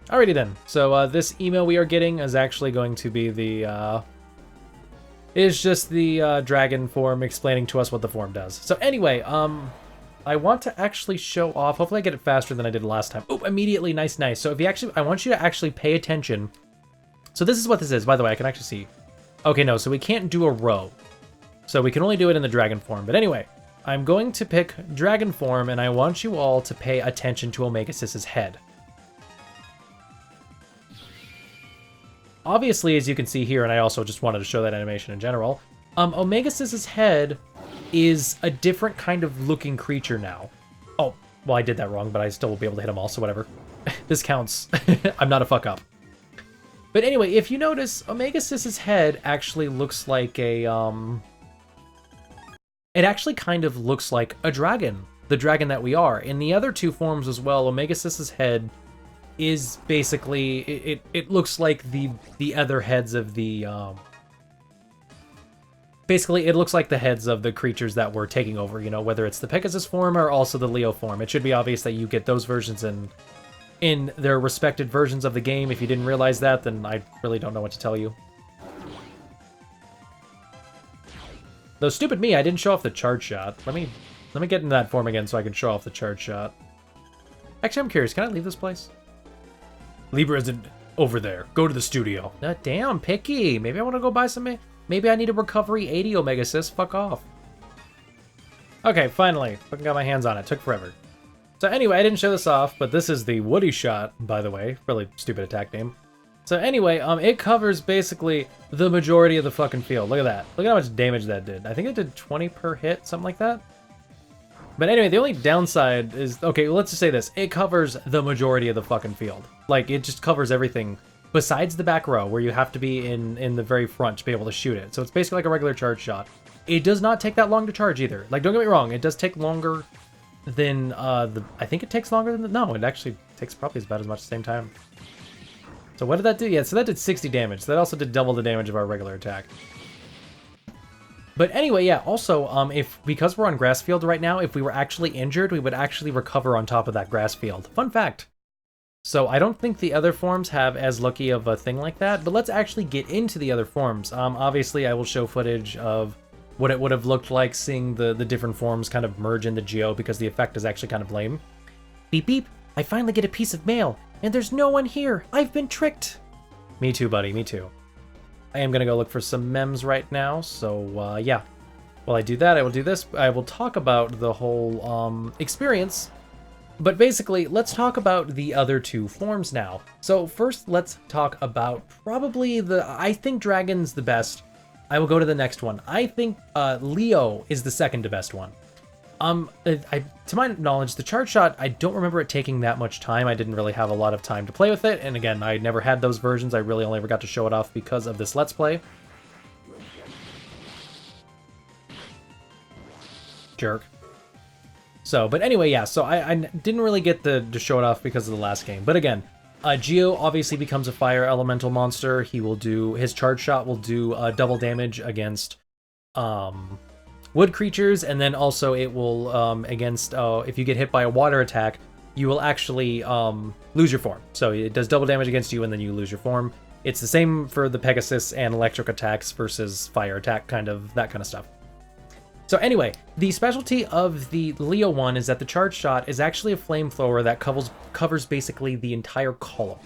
Alrighty then. So this email we are getting is actually going to be the is just the dragon form explaining to us what the form does. So anyway, I want to actually show off. Hopefully I get it faster than I did last time. Oh, immediately, nice. So if you actually, I want you to actually pay attention. So this is what this is. By the way, I can actually see. Okay, no, so we can't do a row. So we can only do it in the dragon form. But anyway, I'm going to pick dragon form, and I want you all to pay attention to Omegasys's head. Obviously, as you can see here, and I also just wanted to show that animation in general, Omegasys's head is a different kind of looking creature now. Oh, well, I did that wrong, but I still will be able to hit them all, so whatever. This counts. I'm not a fuck up. But anyway, if you notice, Omegasys's head actually looks like a, it actually kind of looks like a dragon. The dragon that we are. In the other two forms as well, Omegasys's head is basically, it looks like the other heads of the, basically it looks like the heads of the creatures that we're taking over, you know, whether it's the Pegasus form or also the Leo form. It should be obvious that you get those versions in their respected versions of the game. If you didn't realize that, then I really don't know what to tell you. Though stupid me, I didn't show off the charge shot. Let me get in that form again so I can show off the charge shot. Actually, I'm curious, can I leave this place? Libra isn't over there. Go to the studio. Damn, picky. Maybe I want to go buy some... Maybe I need a recovery 80 Omegasys. Fuck off. Okay, finally. Fucking got my hands on it. Took forever. So anyway, I didn't show this off, but this is the Woody shot, by the way. Really stupid attack name. So anyway, it covers basically the majority of the fucking field. Look at that. Look at how much damage that did. I think it did 20 per hit, something like that. But anyway, the only downside is... Okay, let's just say this. It covers the majority of the fucking field. Like, it just covers everything besides the back row, where you have to be in the very front to be able to shoot it. So it's basically like a regular charge shot. It does not take that long to charge either. Like, don't get me wrong, it does take longer than I think it takes longer than no, it actually takes probably about as much at the same time. So what did that do? Yeah, so that did 60 damage. That also did double the damage of our regular attack. But anyway, yeah, also, because we're on grass field right now, if we were actually injured, we would actually recover on top of that grass field. Fun fact. So I don't think the other forms have as lucky of a thing like that, but let's actually get into the other forms. Obviously, I will show footage of what it would have looked like seeing the different forms kind of merge into Geo, because the effect is actually kind of lame. Beep beep, I finally get a piece of mail, and there's no one here. I've been tricked. Me too, buddy, me too. I am going to go look for some memes right now, so yeah. While I do that, I will do this. I will talk about the whole experience, but basically, let's talk about the other two forms now. So first, let's talk about probably I think Dragon's the best. I will go to the next one. I think Leo is the second to best one. To my knowledge, the charge shot, I don't remember it taking that much time. I didn't really have a lot of time to play with it, and again, I never had those versions. I really only ever got to show it off because of this Let's Play. Jerk. So, but anyway, yeah, so I didn't really get to show it off because of the last game. But again, Geo obviously becomes a fire elemental monster. He will do, his charge shot will do double damage against wood creatures, and then also it will, against, if you get hit by a water attack, you will actually lose your form. So it does double damage against you, and then you lose your form. It's the same for the Pegasus and electric attacks versus fire attack, that kind of stuff. So anyway, the specialty of the Leo one is that the charge shot is actually a flamethrower that covers basically the entire column.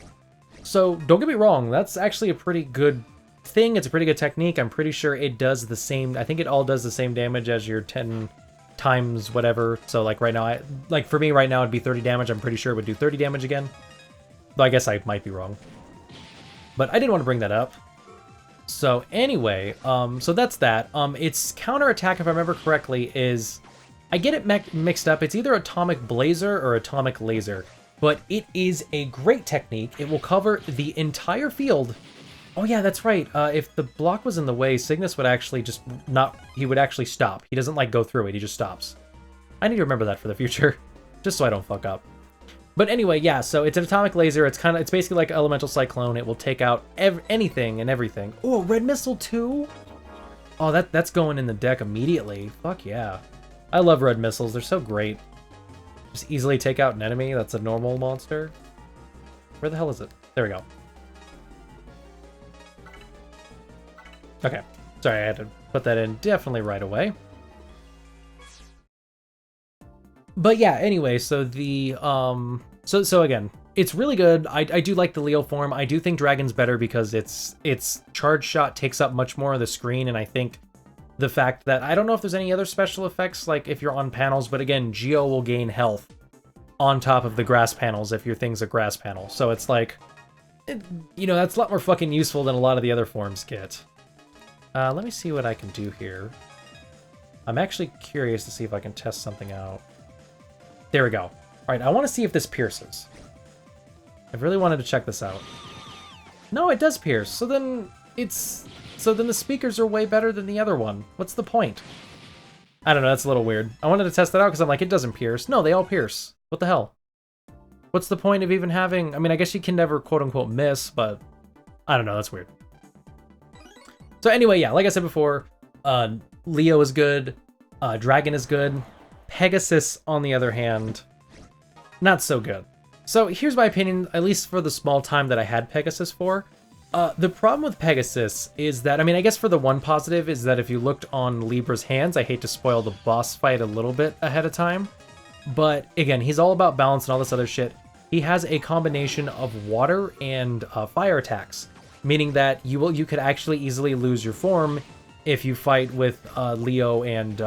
So don't get me wrong, that's actually a pretty good thing. It's a pretty good technique. I'm pretty sure it does the same. I think it all does the same damage as your 10 times whatever. So like right now, like for me right now it'd be 30 damage. I'm pretty sure it would do 30 damage again. Though I guess I might be wrong. But I didn't want to bring that up. So anyway, so that's that. Its counterattack, if I remember correctly, is... I get it mixed up. It's either Atomic Blazer or Atomic Laser. But it is a great technique. It will cover the entire field. Oh yeah, that's right. If the block was in the way, Cygnus would actually just not... He would actually stop. He doesn't like go through it. He just stops. I need to remember that for the future. Just so I don't fuck up. But anyway, yeah, so it's an atomic laser. It's basically like Elemental Cyclone. It will take out anything and everything. Oh, Red Missile too? Oh, that's going in the deck immediately. Fuck yeah. I love Red Missiles. They're so great. Just easily take out an enemy that's a normal monster. Where the hell is it? There we go. Okay. Sorry, I had to put that in definitely right away. But yeah, anyway, so the, so again, it's really good. I do like the Leo form. I do think Dragon's better because its charge shot takes up much more of the screen, and I think the fact that, I don't know if there's any other special effects, like if you're on panels, but again, Geo will gain health on top of the grass panels if your thing's a grass panel. So it's like, you know, that's a lot more fucking useful than a lot of the other forms get. Let me see what I can do here. I'm actually curious to see if I can test something out. There we go. All right, I want to see if this pierces. I really wanted to check this out. No, it does pierce. So then the speakers are way better than the other one. What's the point? I don't know, that's a little weird. I wanted to test that out because I'm like, it doesn't pierce. No, they all pierce. What the hell? What's the point of even having... I mean, I guess you can never quote-unquote miss, but I don't know, that's weird. So anyway, yeah, like I said before, Leo is good, Dragon is good, Pegasus, on the other hand, not so good. So here's my opinion, at least for the small time that I had Pegasus for. The problem with Pegasus is that, I mean, I guess for the one positive is that if you looked on Libra's hands, I hate to spoil the boss fight a little bit ahead of time, but again, he's all about balance and all this other shit. He has a combination of water and fire attacks, meaning that you could actually easily lose your form if you fight with Leo and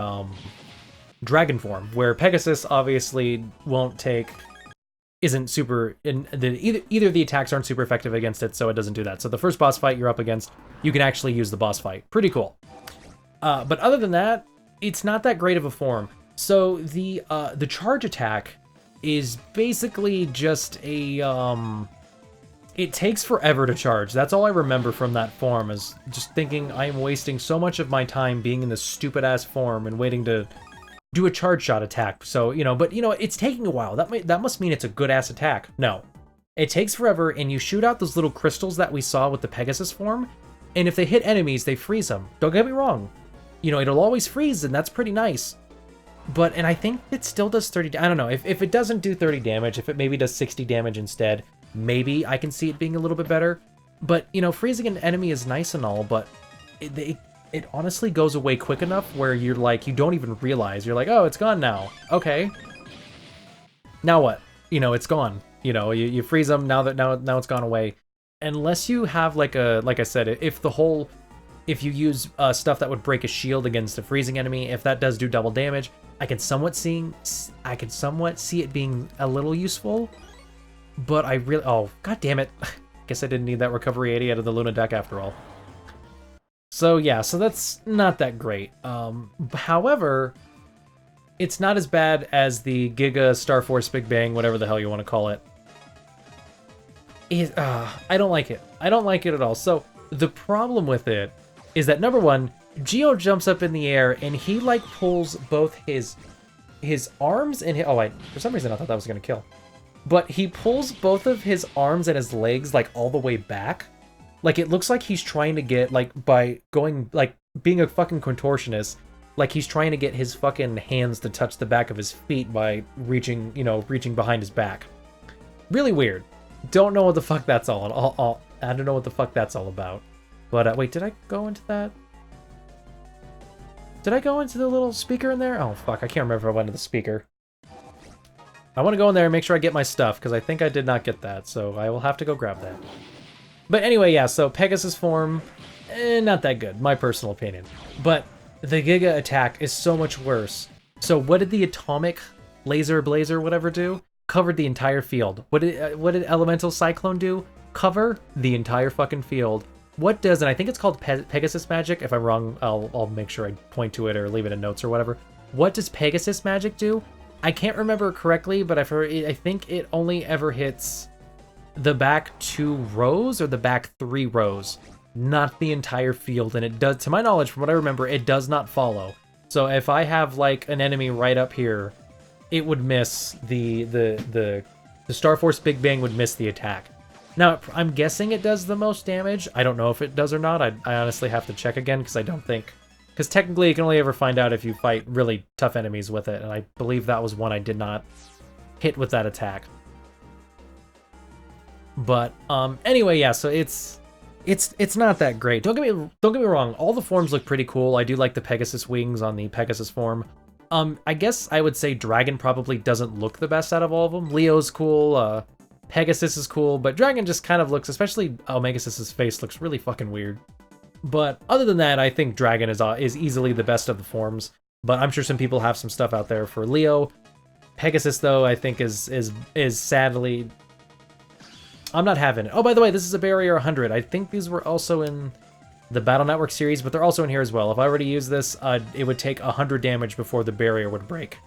Dragon form, where Pegasus obviously isn't super, either the attacks aren't super effective against it, so it doesn't do that. So the first boss fight you're up against, you can actually use the boss fight. Pretty cool. But other than that, it's not that great of a form. So the charge attack is basically just a it takes forever to charge. That's all I remember from that form, is just thinking I am wasting so much of my time being in this stupid ass form and waiting to do a charge shot attack. So, you know, but you know, it's taking a while. That must mean it's a good ass attack. No. It takes forever, and you shoot out those little crystals that we saw with the Pegasus form, and if they hit enemies, they freeze them. Don't get me wrong. You know, it'll always freeze, and that's pretty nice. But, and I think it still does 30, I don't know, if it doesn't do 30 damage, if it maybe does 60 damage instead, maybe I can see it being a little bit better. But, you know, freezing an enemy is nice and all, but it honestly goes away quick enough where you're like, you don't even realize. You're like, oh, it's gone now. Okay. Now what? You know, it's gone. You know, you freeze them, now it's gone away. Unless you have like I said, if you use stuff that would break a shield against a freezing enemy, if that does do double damage, I can somewhat see it being a little useful. But I really, oh, god damn it. Guess I didn't need that recovery 80 out of the Luna deck after all. So yeah, so that's not that great. However, it's not as bad as the Giga Star Force Big Bang, whatever the hell you want to call it. I don't like it. I don't like it at all. So the problem with it is that, number one, Geo jumps up in the air and he like pulls both his arms and oh wait, for some reason I thought that was gonna kill. But he pulls both of his arms and his legs like all the way back. Like it looks like he's trying to get, like, by going, like, being a fucking contortionist, like he's trying to get his fucking hands to touch the back of his feet by reaching behind his back. Really weird. Don't know what the fuck that's all. I don't know what the fuck that's all about. But wait, did I go into that? Did I go into the little speaker in there? Oh fuck, I can't remember if I went to the speaker. I want to go in there and make sure I get my stuff, because I think I did not get that, so I will have to go grab that. But anyway, yeah, so Pegasus form, not that good, my personal opinion. But the Giga attack is so much worse. So what did the Atomic Laser Blazer whatever do? Covered the entire field. What did Elemental Cyclone do? Cover the entire fucking field. What does, and I think it's called Pegasus Magic. If I'm wrong, I'll make sure I point to it or leave it in notes or whatever. What does Pegasus Magic do? I can't remember correctly, but I think it only ever hits the back 2 rows or the back 3 rows, not the entire field. And it does, to my knowledge, from what I remember, it does not follow. So if I have like an enemy right up here, it would miss the Star Force Big Bang would miss the attack. Now, I'm guessing it does the most damage. I don't know if it does or not. I honestly have to check again, because I don't think... Because technically you can only ever find out if you fight really tough enemies with it, and I believe that was one I did not hit with that attack. But anyway, yeah, so it's not that great. Don't get me wrong, all the forms look pretty cool. I do like the Pegasus wings on the Pegasus form. I guess I would say Dragon probably doesn't look the best out of all of them. Leo's cool, Pegasus is cool, but Dragon just kind of looks, especially Omegasis's face looks really fucking weird. But other than that, I think Dragon is easily the best of the forms. But I'm sure some people have some stuff out there for Leo. Pegasus, though, I think is sadly, I'm not having it. Oh, by the way, this is a Barrier 100. I think these were also in the Battle Network series, but they're also in here as well. If I were to use this, it would take 100 damage before the barrier would break.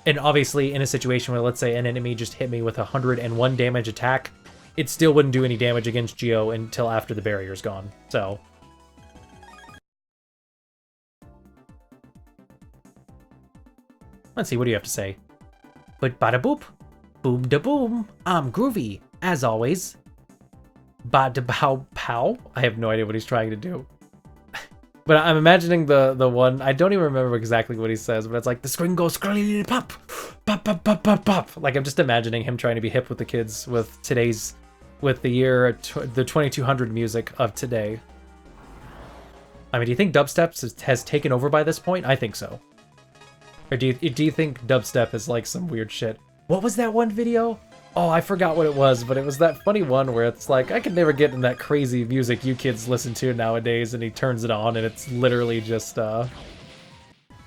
And obviously, in a situation where, let's say, an enemy just hit me with a 101 damage attack, it still wouldn't do any damage against Geo until after the barrier's gone. So let's see, what do you have to say? But bada boop, boom da boom, I'm groovy, as always. Bada bow pow. I have no idea what he's trying to do. But I'm imagining the one, I don't even remember exactly what he says, but it's like, the screen goes pop, pop, pop, pop, pop, pop. Like, I'm just imagining him trying to be hip with the kids with the year, the 2200 music of today. I mean, do you think dubstep has taken over by this point? I think so. Or do you think dubstep is like some weird shit? What was that one video? Oh, I forgot what it was, but it was that funny one where it's like, I could never get in that crazy music you kids listen to nowadays, and he turns it on, and it's literally just like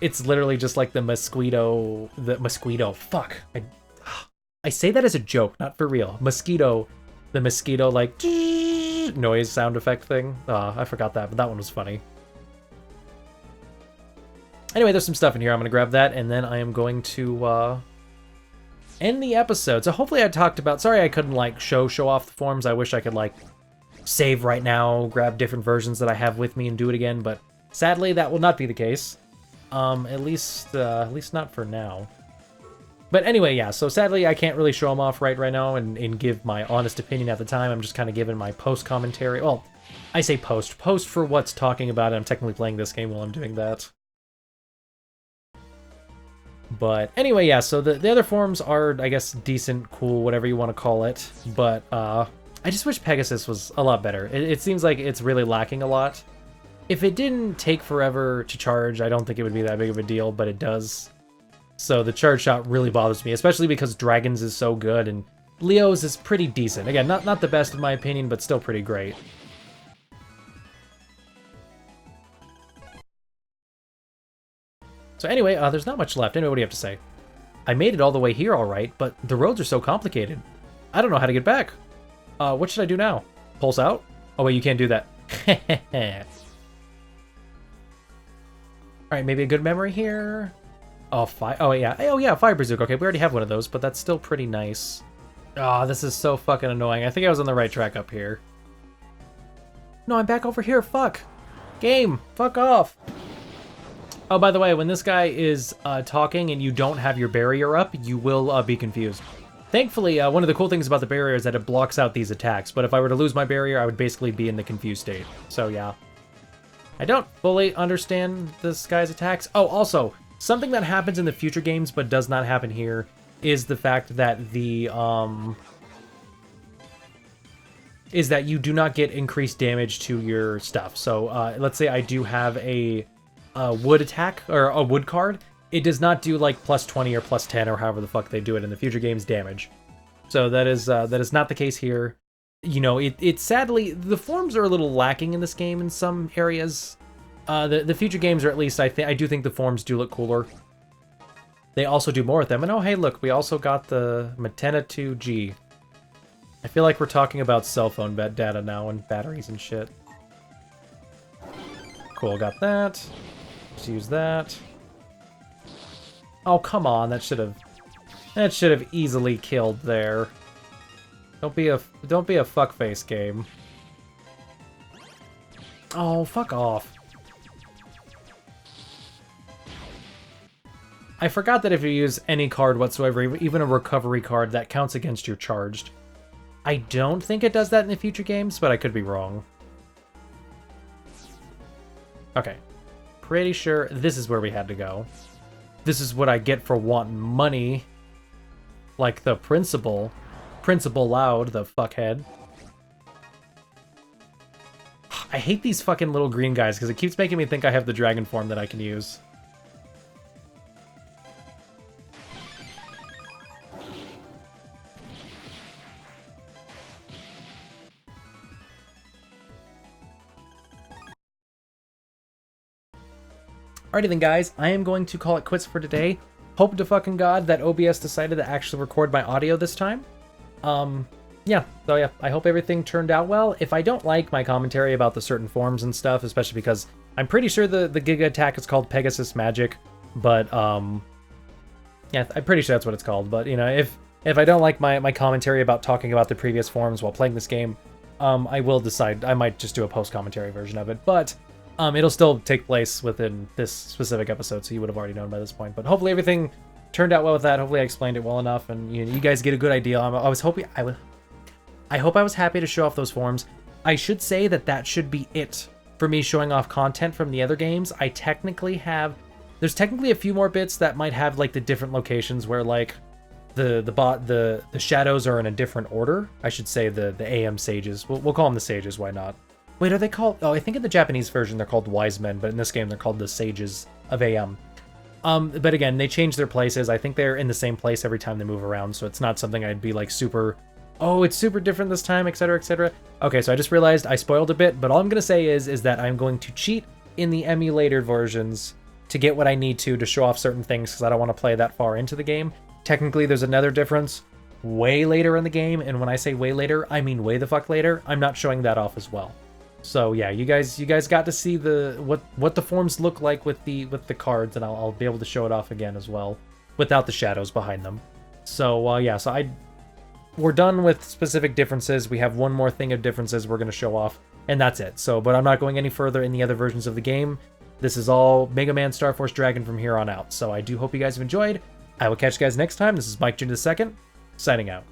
the mosquito, fuck. I say that as a joke, not for real. The mosquito, like, noise sound effect thing. I forgot that, but that one was funny. Anyway, there's some stuff in here. I'm going to grab that, and then I am going to end the episode. So hopefully I talked about... Sorry I couldn't, like, show off the forms. I wish I could, like, save right now, grab different versions that I have with me and do it again, but sadly that will not be the case. At least not for now. But anyway, yeah, so sadly I can't really show them off right now and give my honest opinion at the time. I'm just kind of giving my post-commentary. Well, I say post for what's talking about it. I'm technically playing this game while I'm doing that. But anyway, yeah, so the other forms are, I guess, decent, cool, whatever you want to call it. But I just wish Pegasus was a lot better. It seems like it's really lacking a lot. If it didn't take forever to charge, I don't think it would be that big of a deal, but it does. So the charge shot really bothers me, especially because Dragon's is so good, and Leo's is pretty decent. Again, not the best in my opinion, but still pretty great. So anyway, there's not much left. Anyway, what do you have to say? I made it all the way here all right, but the roads are so complicated. I don't know how to get back. What should I do now? Pulse out? Oh wait, you can't do that. Alright, maybe a good memory here. Oh, yeah, Fire Bazooka. Okay, we already have one of those, but that's still pretty nice. Oh, this is so fucking annoying. I think I was on the right track up here. No, I'm back over here. Fuck. Game, fuck off. Oh, by the way, when this guy is talking and you don't have your barrier up, you will be confused. Thankfully, one of the cool things about the barrier is that it blocks out these attacks, but if I were to lose my barrier, I would basically be in the confused state. So, yeah. I don't fully understand this guy's attacks. Oh, also, something that happens in the future games but does not happen here is the fact that is that you do not get increased damage to your stuff. So, let's say I do have a wood attack, or a wood card, it does not do like plus 20 or plus 10 or however the fuck they do it in the future games damage. So that is not the case here. You know, it sadly, the forms are a little lacking in this game in some areas. The future games, or at least I do think the forms do look cooler. They also do more with them. And oh hey look, we also got the Matena 2G. I feel like we're talking about cell phone data now and batteries and shit. Cool, got that. Let's use that. Oh, come on, that should have easily killed there. Don't be a fuckface game. Oh, fuck off. I forgot that if you use any card whatsoever, even a recovery card, that counts against your charged. I don't think it does that in the future games, but I could be wrong. Okay. Pretty sure this is where we had to go. This is what I get for wanting money. Like the principal. Principal Loud, the fuckhead. I hate these fucking little green guys because it keeps making me think I have the dragon form that I can use. Alrighty then, guys, I am going to call it quits for today. Hope to fucking God that OBS decided to actually record my audio this time. Yeah, so yeah, I hope everything turned out well. If I don't like my commentary about the certain forms and stuff, especially because I'm pretty sure the Giga attack is called Pegasus Magic, but, yeah, I'm pretty sure that's what it's called. But, you know, if I don't like my commentary about talking about the previous forms while playing this game, I will decide, I might just do a post-commentary version of it, but it'll still take place within this specific episode, so you would have already known by this point. But hopefully everything turned out well with that. Hopefully I explained it well enough, and you guys get a good idea. I hope I was happy to show off those forms. I should say that should be it for me showing off content from the other games. There's technically a few more bits that might have like the different locations where like the shadows are in a different order. I should say the AM sages. We'll call them the sages. Why not? Wait, are they called? Oh, I think in the Japanese version they're called wise men, but in this game they're called the sages of AM. But again, they change their places. I think they're in the same place every time they move around, so it's not something I'd be like super, oh, it's super different this time, etc., etc. Okay, so I just realized I spoiled a bit, but all I'm gonna say is that I'm going to cheat in the emulator versions to get what I need to show off certain things because I don't want to play that far into the game. Technically, there's another difference way later in the game, and when I say way later, I mean way the fuck later. I'm not showing that off as well. So yeah, you guys got to see what the forms look like with the cards, and I'll be able to show it off again as well without the shadows behind them. So yeah, so we're done with specific differences. We have one more thing of differences we're going to show off, and that's it. So, but I'm not going any further in the other versions of the game. This is all Mega Man Star Force Dragon from here on out. So I do hope you guys have enjoyed. I will catch you guys next time. This is Mike Jr. II, signing out.